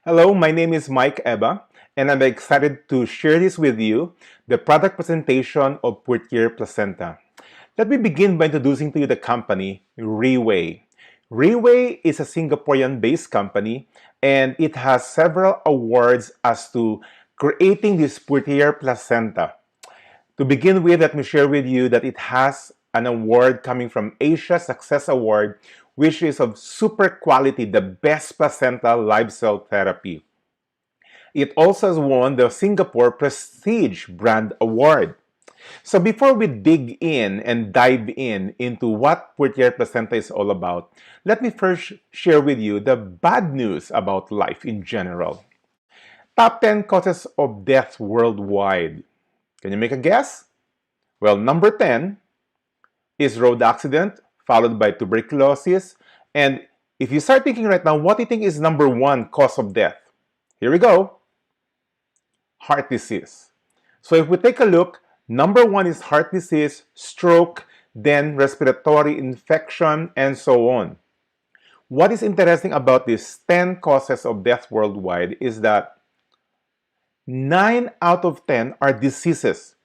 Hello, my name is Mike Eba, and I'm excited to share this with you, the product presentation of Purtier placenta. Let me begin by introducing to you the company, Riway. Riway is a Singaporean-based company, and it has several awards as to creating this Purtier placenta. To begin with, let me share with you that it has an award coming from Asia Success Award, which is of super quality, the best placenta live cell therapy. It also has won the Singapore Prestige Brand Award. So before we dig in and dive in into what Purtier placenta is all about, let me first share with you the bad news about life in general. Top 10 causes of death worldwide. Can you make a guess? Well, number 10 is road accident, followed by tuberculosis. And if you start thinking right now, what do you think is number one cause of death? Here we go. Heart disease. So if we take a look, number one is heart disease, stroke, then respiratory infection, and so on. What is interesting about these 10 causes of death worldwide is that 9 out of 10 are diseases.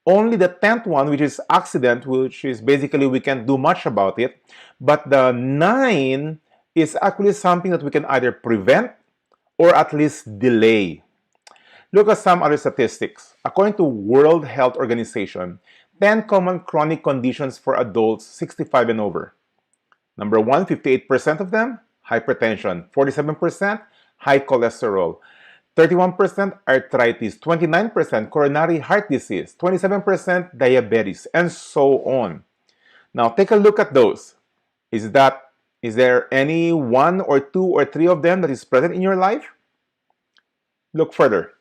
Only the 10th one, which is accident, which is basically we can't do much about it, but the 9 is actually something that we can either prevent or at least delay. Look at some other statistics. According to World Health Organization, 10 common chronic conditions for adults 65 and over. Number one, 58% of them, hypertension. 47%, high cholesterol. 31% arthritis. 29% coronary heart disease. 27% diabetes, and so on. Now, take a look at those. Is there any one or two or three of them that is present in your life? Look further.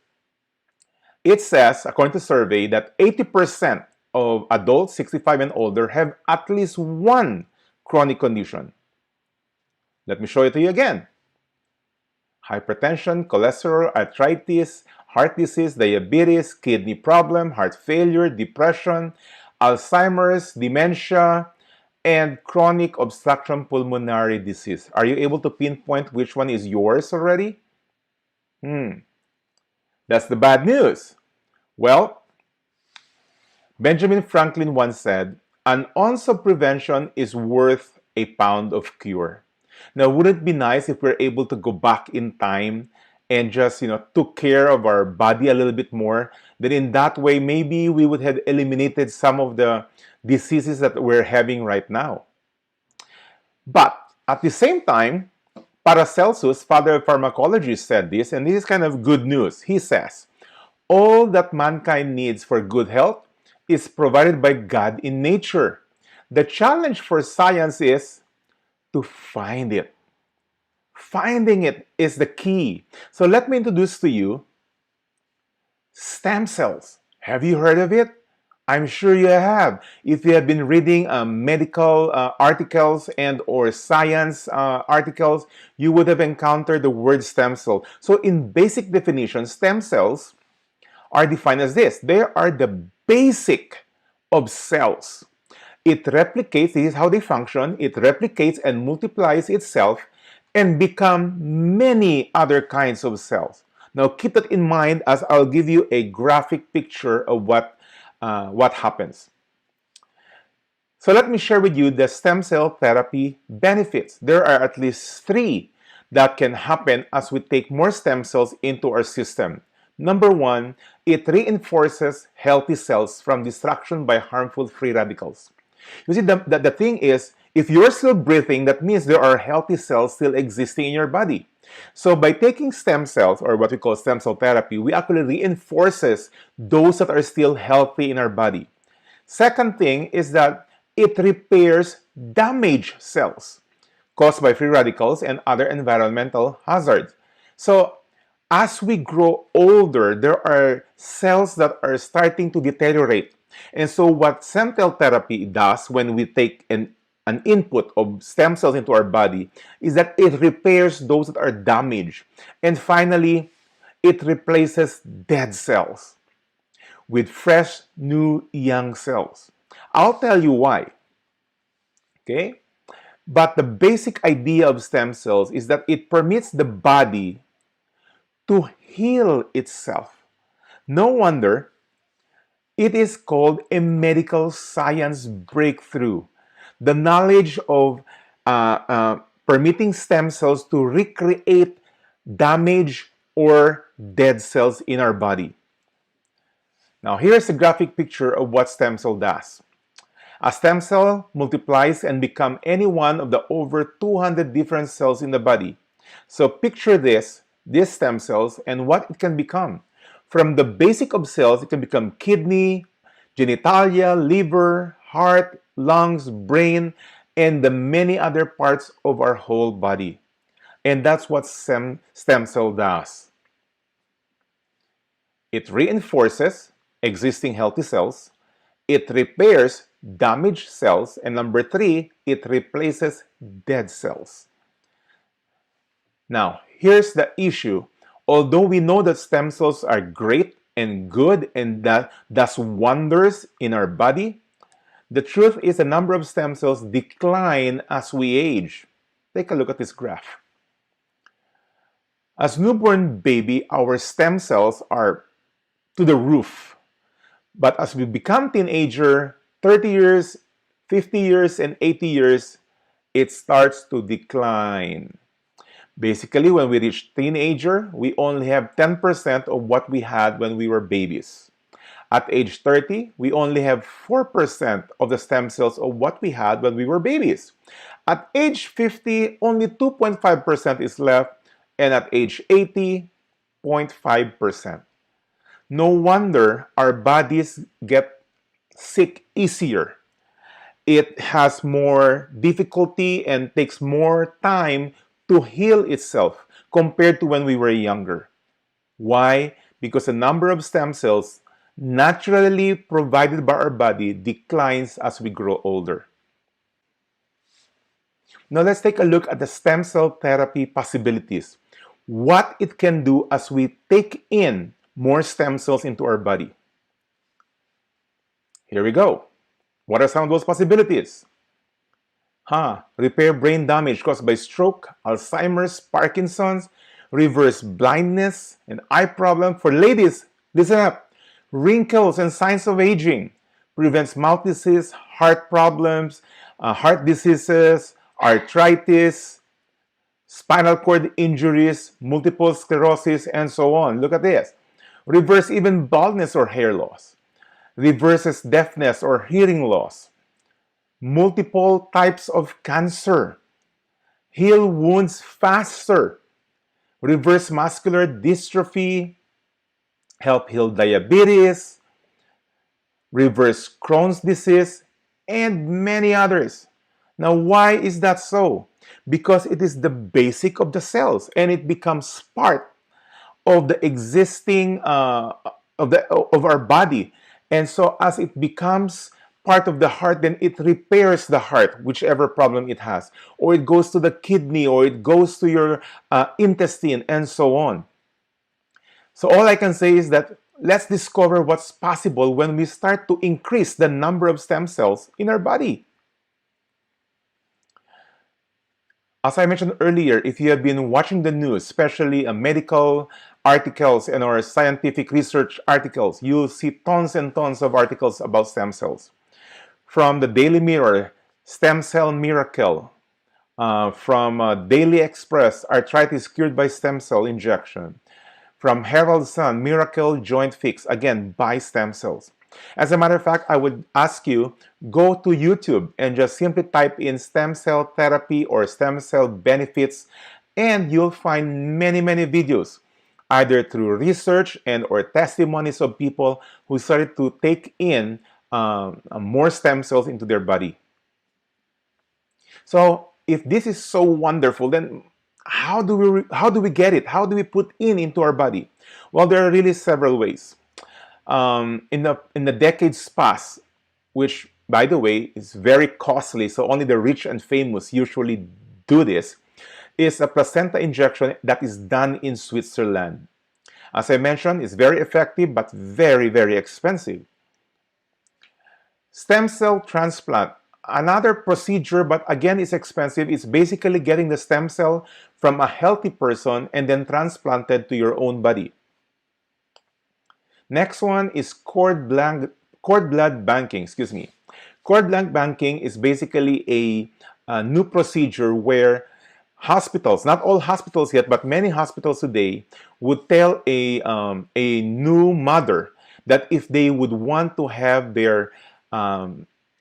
It says, according to survey, that 80% of adults 65 and older have at least one chronic condition. Let me show it to you again. Hypertension, cholesterol, arthritis, heart disease, diabetes, kidney problem, heart failure, depression, Alzheimer's, dementia, and chronic obstruction pulmonary disease. Are you able to pinpoint which one is yours already? That's the bad news. Well, Benjamin Franklin once said, an ounce of prevention is worth a pound of cure. Now, wouldn't it be nice if we're able to go back in time and just, took care of our body a little bit more? Then in that way, maybe we would have eliminated some of the diseases that we're having right now. But at the same time, Paracelsus, father of pharmacology, said this, and this is kind of good news. He says, all that mankind needs for good health is provided by God in nature. The challenge for science is to find it. Finding it is the key. So let me introduce to you stem cells. Have you heard of it? I'm sure you have. If you have been reading medical articles and or science articles, you would have encountered the word stem cell. So in basic definition, stem cells are defined as this. They are the basic of cells. It replicates, this is how they function, it replicates and multiplies itself and become many other kinds of cells. Now keep that in mind as I'll give you a graphic picture of what happens. So let me share with you the stem cell therapy benefits. There are at least 3 that can happen as we take more stem cells into our system. Number 1, it reinforces healthy cells from destruction by harmful free radicals. You see, the thing is, if you're still breathing, that means there are healthy cells still existing in your body. So by taking stem cells, or what we call stem cell therapy, we actually reinforces those that are still healthy in our body. Second thing is that it repairs damaged cells caused by free radicals and other environmental hazards. So as we grow older, there are cells that are starting to deteriorate. And so what stem cell therapy does when we take an input of stem cells into our body is that it repairs those that are damaged. And finally, it replaces dead cells with fresh, new, young cells. I'll tell you why. Okay? But the basic idea of stem cells is that it permits the body to heal itself. No wonder it is called a medical science breakthrough. The knowledge of permitting stem cells to recreate damaged or dead cells in our body. Now, here's a graphic picture of what stem cell does. A stem cell multiplies and becomes any one of the over 200 different cells in the body. So picture this, these stem cells and what it can become. From the basic of cells, it can become kidney, genitalia, liver, heart, lungs, brain, and the many other parts of our whole body. And that's what stem cell does. It reinforces existing healthy cells, it repairs damaged cells, and number 3, it replaces dead cells. Now, here's the issue. Although we know that stem cells are great and good and that does wonders in our body, the truth is the number of stem cells decline as we age. Take a look at this graph. As newborn baby, our stem cells are to the roof. But as we become teenager, 30 years, 50 years, and 80 years, it starts to decline. Basically, when we reach teenager, we only have 10% of what we had when we were babies. At age 30, we only have 4% of the stem cells of what we had when we were babies. At age 50, only 2.5% is left, and at age 80, 0.5%. No wonder our bodies get sick easier. It has more difficulty and takes more time to heal itself compared to when we were younger. Why? Because the number of stem cells naturally provided by our body declines as we grow older. Now let's take a look at the stem cell therapy possibilities. What it can do as we take in more stem cells into our body. Here we go. What are some of those possibilities? Repair brain damage caused by stroke, Alzheimer's, Parkinson's, reverse blindness, and eye problem. For ladies, listen up. Wrinkles and signs of aging. Prevents mouth disease, heart problems, heart diseases, arthritis, spinal cord injuries, multiple sclerosis, and so on. Look at this. Reverse even baldness or hair loss. Reverses deafness or hearing loss. Multiple types of cancer. Heal wounds faster. Reverse muscular dystrophy. Help heal diabetes. Reverse Crohn's disease, and many others. Now, why is that so? Because it is the basic of the cells and it becomes part of the existing of our body. And so as it becomes part of the heart, then it repairs the heart, whichever problem it has, or it goes to the kidney, or it goes to your intestine, and so on. So all I can say is that let's discover what's possible when we start to increase the number of stem cells in our body. As I mentioned earlier, if you have been watching the news, especially medical articles and or scientific research articles, you'll see tons and tons of articles about stem cells. From the Daily Mirror, Stem Cell Miracle. From Daily Express, Arthritis Cured by Stem Cell Injection. From Herald Sun, Miracle Joint Fix, again, by stem cells. As a matter of fact, I would ask you, go to YouTube and just simply type in stem cell therapy or stem cell benefits, and you'll find many, many videos, either through research and or testimonies of people who started to take in more stem cells into their body. So if this is so wonderful, then how do we get it? How do we put into our body? Well, there are really several ways. In the decades past, which by the way is very costly, so only the rich and famous usually do this, is a placenta injection that is done in Switzerland. As I mentioned, it's very effective but very, very expensive. Stem cell transplant, another procedure, but again is expensive. It's basically getting the stem cell from a healthy person and then transplanted to your own body. Next one is cord blood banking. Excuse me. Cord blood banking is basically a new procedure where hospitals, not all hospitals yet, but many hospitals today, would tell a new mother that if they would want to have their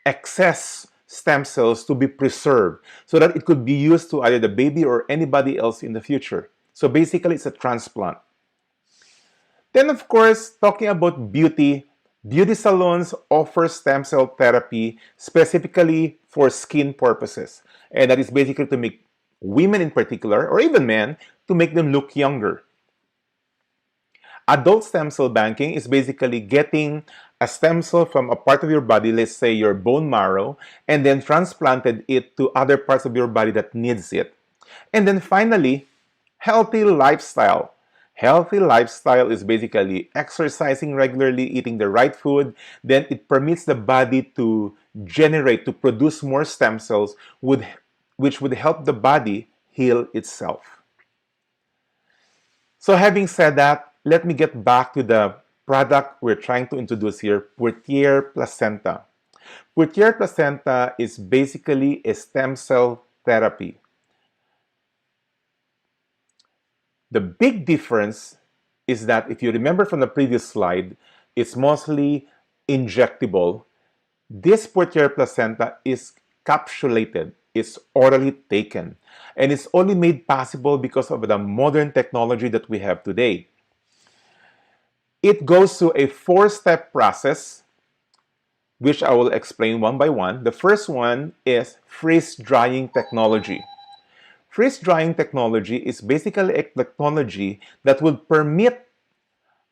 excess stem cells to be preserved so that it could be used to either the baby or anybody else in the future. So basically, it's a transplant. Then, of course, talking about beauty, beauty salons offer stem cell therapy specifically for skin purposes. And that is basically to make women in particular, or even men, to make them look younger. Adult stem cell banking is basically getting a stem cell from a part of your body, let's say your bone marrow, and then transplanted it to other parts of your body that needs it. And then finally, healthy lifestyle. Healthy lifestyle is basically exercising regularly, eating the right food. Then it permits the body to generate, to produce more stem cells, which would help the body heal itself. So having said that, let me get back to the product we're trying to introduce here, Purtier placenta. Purtier placenta is basically a stem cell therapy. The big difference is that if you remember from the previous slide, it's mostly injectable. This Purtier placenta is capsulated. It's orally taken. And it's only made possible because of the modern technology that we have today. It goes through a 4-step process, which I will explain one by one. The first one is freeze-drying technology. Freeze-drying technology is basically a technology that will permit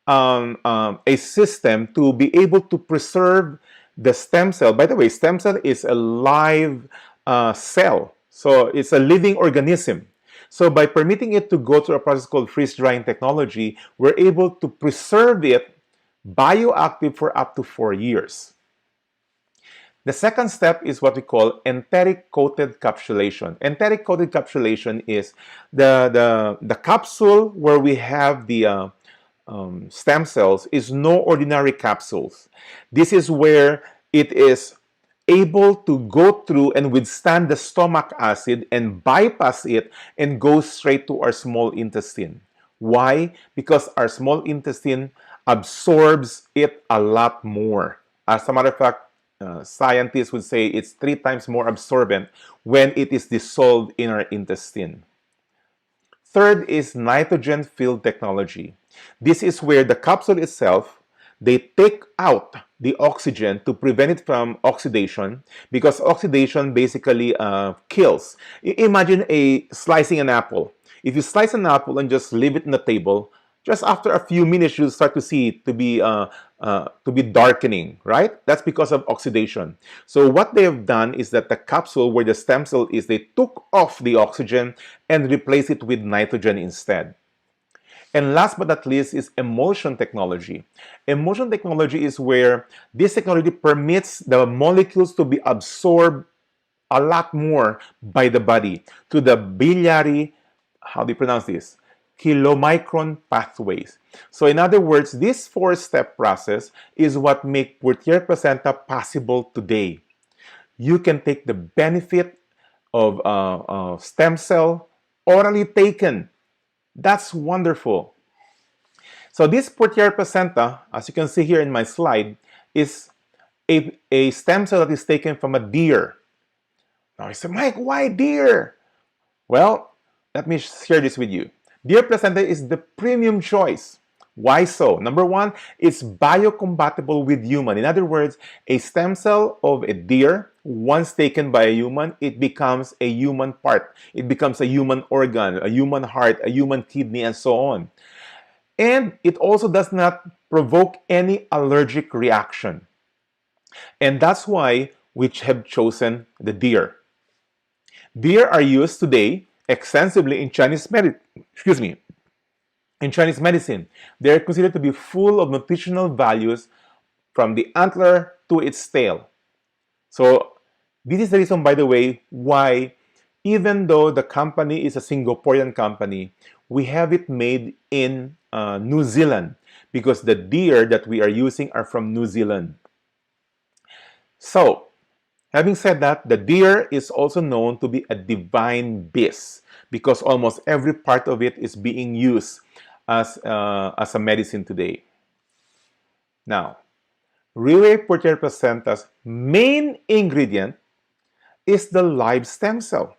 a system to be able to preserve the stem cell. By the way, stem cell is a live cell, so it's a living organism. So by permitting it to go through a process called freeze-drying technology, we're able to preserve it bioactive for up to 4 years. The second step is what we call enteric-coated capsulation. Enteric-coated capsulation is the capsule where we have the stem cells is no ordinary capsules. This is where it is able to go through and withstand the stomach acid and bypass it and go straight to our small intestine. Why? Because our small intestine absorbs it a lot more. As a matter of fact, scientists would say it's 3 times more absorbent when it is dissolved in our intestine. Third is nitrogen-filled technology. This is where the capsule itself, they take out the oxygen to prevent it from oxidation, because oxidation basically kills. Imagine slicing an apple. If you slice an apple and just leave it on the table, just after a few minutes you'll start to see it to be darkening, right? That's because of oxidation. So what they have done is that the capsule where the stem cell is, they took off the oxygen and replaced it with nitrogen instead. And last but not least is emulsion technology. Emulsion technology is where this technology permits the molecules to be absorbed a lot more by the body to the biliary, how do you pronounce this? Kilomicron pathways. So in other words, this 4-step process is what makes Purtier placenta possible today. You can take the benefit of stem cell orally taken. That's wonderful. So this Purtier placenta, as you can see here in my slide, is a stem cell that is taken from a deer. Now you say, Mike, why deer? Well, let me share this with you. Deer placenta is the premium choice. Why so? Number one, it's biocompatible with human. In other words, a stem cell of a deer, once taken by a human, it becomes a human part. It becomes a human organ, a human heart, a human kidney, and so on. And it also does not provoke any allergic reaction. And that's why we have chosen the deer. Deer are used today extensively in Chinese medicine. In Chinese medicine, they are considered to be full of nutritional values from the antler to its tail. So this is the reason, by the way, why Even though the company is a Singaporean company, we have it made in New Zealand because the deer that we are using are from New Zealand. So, having said that, the deer is also known to be a divine beast because almost every part of it is being used as a medicine today. Now, Riway Purtier placenta's main ingredient is the live stem cell.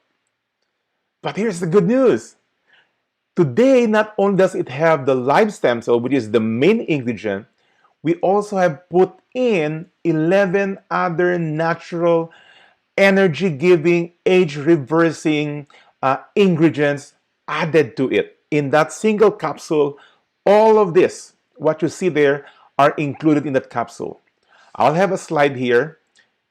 But here's the good news. Today, not only does it have the live stem cell, which is the main ingredient, we also have put in 11 other natural, energy-giving, age-reversing ingredients added to it. In that single capsule, all of this, what you see there, are included in that capsule. I'll have a slide here.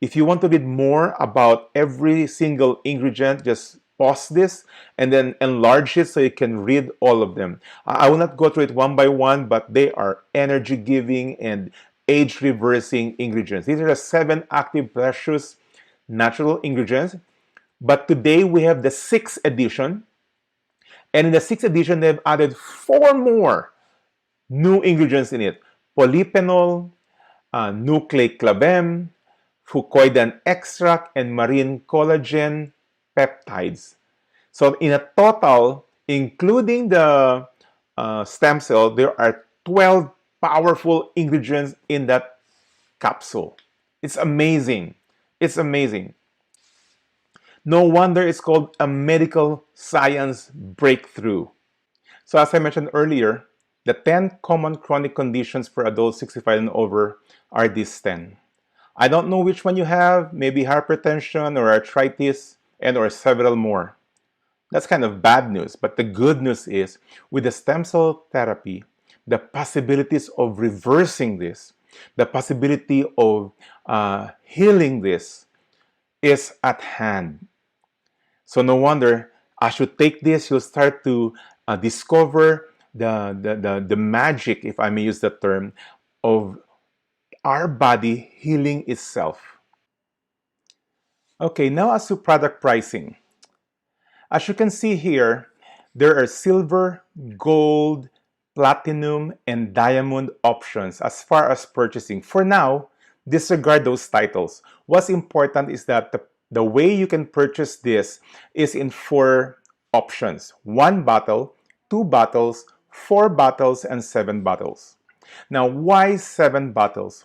If you want to read more about every single ingredient, just pause this and then enlarge it so you can read all of them. I will not go through it one by one, but they are energy-giving and age-reversing ingredients. These are the 7 active precious natural ingredients. But today we have the 6th edition. And in the 6th edition, they've added 4 more new ingredients in it. Polyphenol, nucleoclavem, fucoidan extract, and marine collagen peptides. So in a total, including the stem cell, there are 12 powerful ingredients in that capsule. It's amazing. It's amazing. No wonder it's called a medical science breakthrough. So as I mentioned earlier, the 10 common chronic conditions for adults 65 and over are these 10. I don't know which one you have, maybe hypertension or arthritis and or several more. That's kind of bad news, but the good news is with the stem cell therapy, the possibilities of reversing this, the possibility of healing this is at hand. So no wonder, as you take this, you'll start to discover the magic, if I may use that term, of our body healing itself. Okay, now as to product pricing. As you can see here, there are silver, gold, platinum, and diamond options as far as purchasing. For now, disregard those titles. What's important is that the way you can purchase this is in 4 options. 1 bottle, 2 bottles, 4 bottles, and 7 bottles. Now, why 7 bottles?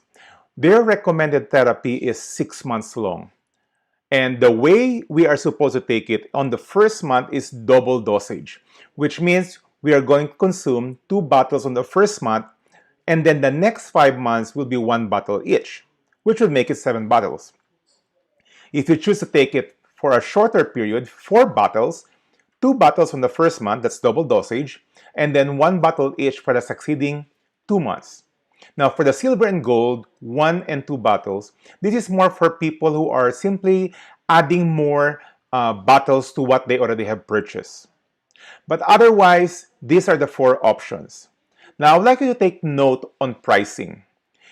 Their recommended therapy is 6 months long. And the way we are supposed to take it on the first month is double dosage, which means we are going to consume 2 bottles on the first month, and then the next 5 months will be 1 bottle each, which would make it 7 bottles. If you choose to take it for a shorter period, 4 bottles, 2 bottles on the first month, that's double dosage, and then 1 bottle each for the succeeding 2 months. Now, for the silver and gold, 1 and 2 bottles, this is more for people who are simply adding more bottles to what they already have purchased. But otherwise, these are the 4 options. Now, I would like you to take note on pricing.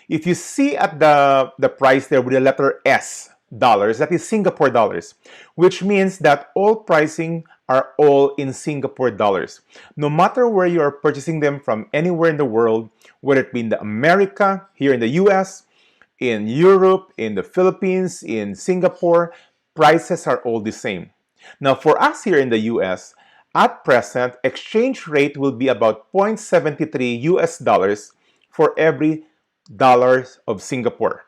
If you see at the price there with the letter S, dollars, that is Singapore dollars, which means that all pricing are all in Singapore dollars. No matter where you are purchasing them from anywhere in the world, whether it be in America, here in the US, in Europe, in the Philippines, in Singapore, prices are all the same. Now for us here in the US, at present, exchange rate will be about 0.73 US dollars for every dollars of Singapore.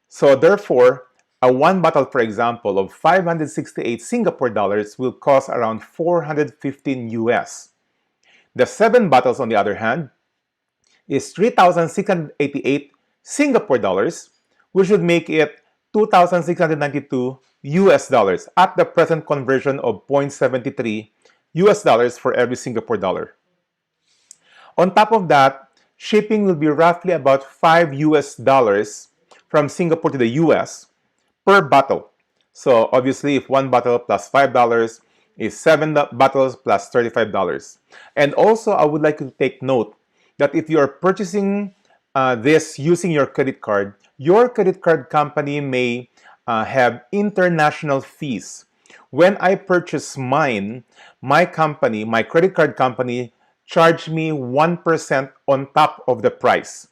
So therefore, a 1 bottle, for example, of 568 Singapore dollars will cost around 415 US. The 7 bottles, on the other hand, is 3,688 Singapore dollars, which would make it 2,692 US dollars at the present conversion of 0.73 US dollars for every Singapore dollar. On top of that, shipping will be roughly about 5 US dollars from Singapore to the US per bottle. So obviously, if 1 bottle plus $5 is 7 bottles plus $35. And also, I would like you to take note that if you are purchasing this using your credit card company may have international fees, When I purchased mine, my company, my credit card company, charged me 1% on top of the price.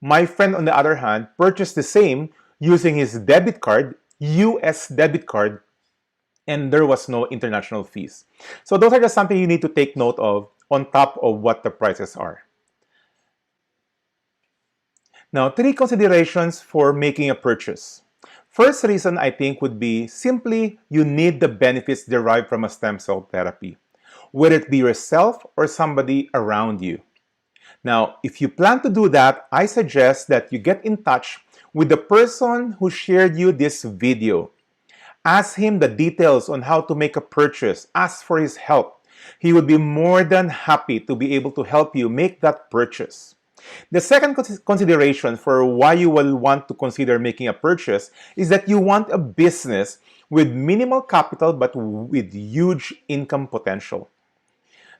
My friend, on the other hand, purchased the same using his debit card, US debit card, and there was no international fees. So those are just something you need to take note of on top of what the prices are. Now, 3 considerations for making a purchase. First reason I think would be simply you need the benefits derived from a stem cell therapy, whether it be yourself or somebody around you. Now, if you plan to do that, I suggest that you get in touch with the person who shared you this video. Ask him the details on how to make a purchase. Ask for his help. He would be more than happy to be able to help you make that purchase. The second consideration for why you will want to consider making a purchase is that you want a business with minimal capital but with huge income potential.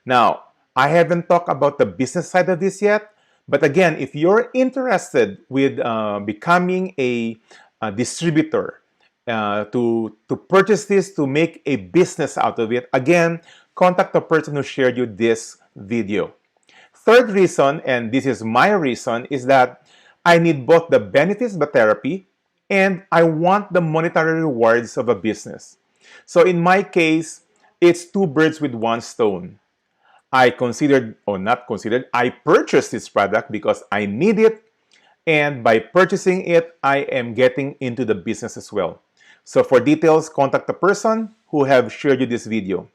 Now, I haven't talked about the business side of this yet, but again, if you're interested with becoming a distributor, to purchase this, to make a business out of it, again, contact the person who shared you this video. Third reason, and this is my reason, is that I need both the benefits of the therapy and I want the monetary rewards of a business. So in my case, it's two birds with one stone. I considered, or not considered, I purchased this product because I need it, and by purchasing it, I am getting into the business as well. So for details, contact the person who have shared you this video.